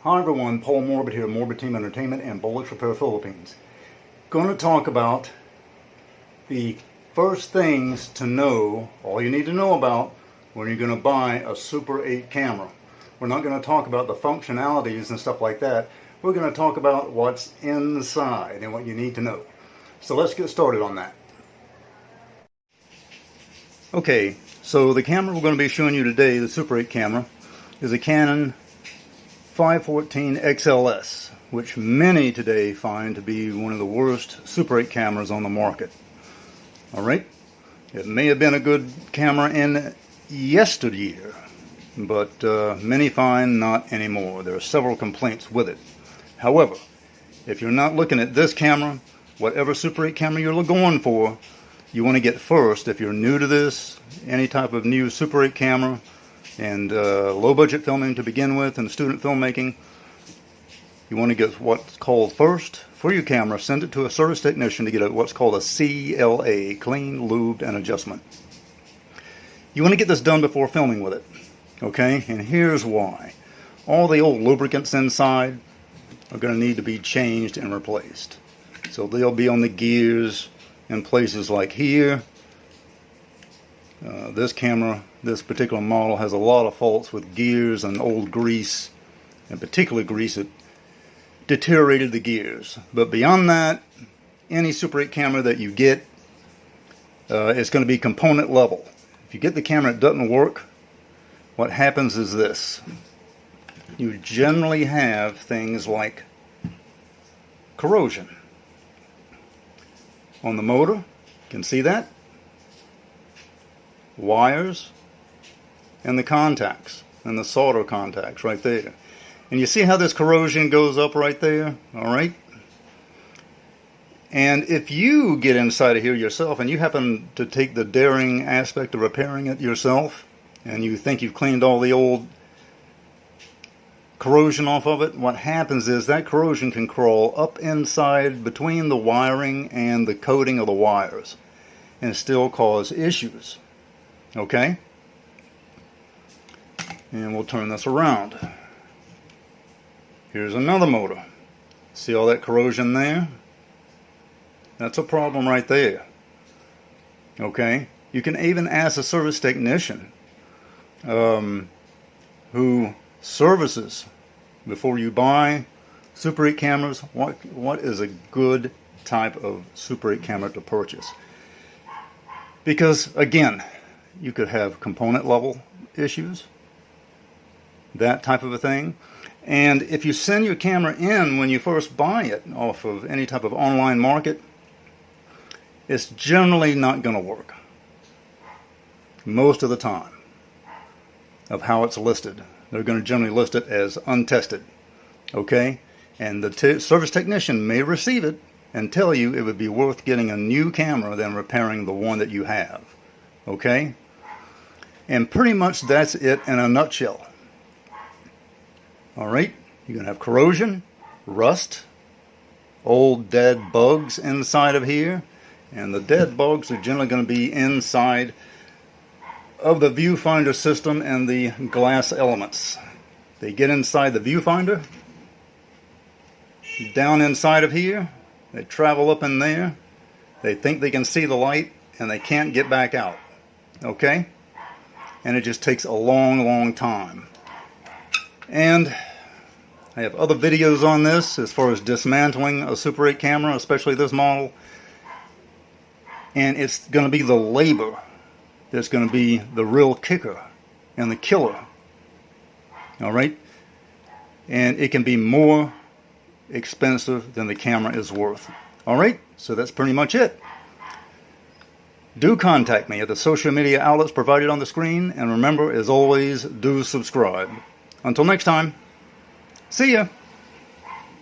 Hi everyone, Paul Morbid here, Morbid Team Entertainment and Bolex Repair Philippines. Going to talk about the first things to know, all you need to know about when you're going to buy a Super 8 camera. We're not going to talk about the functionalities and stuff like that. We're going to talk about what's inside and what you need to know. So let's get started on that. Okay, so the camera we're going to be showing you today, the Super 8 camera, is a Canon 514 XLS, which many today find to be one of the worst Super 8 cameras on the market. Alright, it may have been a good camera in yesteryear, but many find not anymore. There are several complaints with it. However, if you're not looking at this camera, whatever Super 8 camera you're going for, you want to get first, if you're new to this, any type of new Super 8 camera, and low budget filming to begin with and student filmmaking, you want to get what's called first for your camera. Send it to a service technician to get what's called a CLA, clean, lubed, and adjustment. You want to get this done before filming with it, okay? And here's why. All the old lubricants inside are going to need to be changed and replaced. So they'll be on the gears in places like here. This camera, this particular model, has a lot of faults with gears and old grease, and particularly grease that deteriorated the gears. But beyond that, any Super 8 camera that you get is going to be component level. If you get the camera and it doesn't work, what happens is this. You generally have things like corrosion on the motor. You can see that. Wires and the contacts and the solder contacts right there, and you see how this corrosion goes up right there. Alright, and if you get inside of here yourself and you happen to take the daring aspect of repairing it yourself and you think you've cleaned all the old corrosion off of it, what happens is that corrosion can crawl up inside between the wiring and the coating of the wires and still cause issues. Okay, and we'll turn this around. Here's another motor. See all that corrosion there? That's a problem right there. Okay, you can even ask a service technician who services before you buy Super 8 cameras, what is a good type of Super 8 camera to purchase. Because again, you could have component level issues, that type of a thing. And if you send your camera in when you first buy it off of any type of online market, it's generally not going to work most of the time of how it's listed. They're going to generally list it as untested. Okay, and the service technician may receive it and tell you it would be worth getting a new camera than repairing the one that you have. Okay, and pretty much that's it in a nutshell. Alright, you're going to have corrosion, rust, old dead bugs inside of here, and the dead bugs are generally going to be inside of the viewfinder system and the glass elements. They get inside the viewfinder, down inside of here, they travel up in there, they think they can see the light, and they can't get back out. Okay? And it just takes a long time. And I have other videos on this as far as dismantling a Super 8 camera, especially this model. And it's going to be the labor that's going to be the real kicker and the killer. Alright? And it can be more expensive than the camera is worth. Alright? So that's pretty much it. Do contact me at the social media outlets provided on the screen, and remember, as always, do subscribe. Until next time, see ya!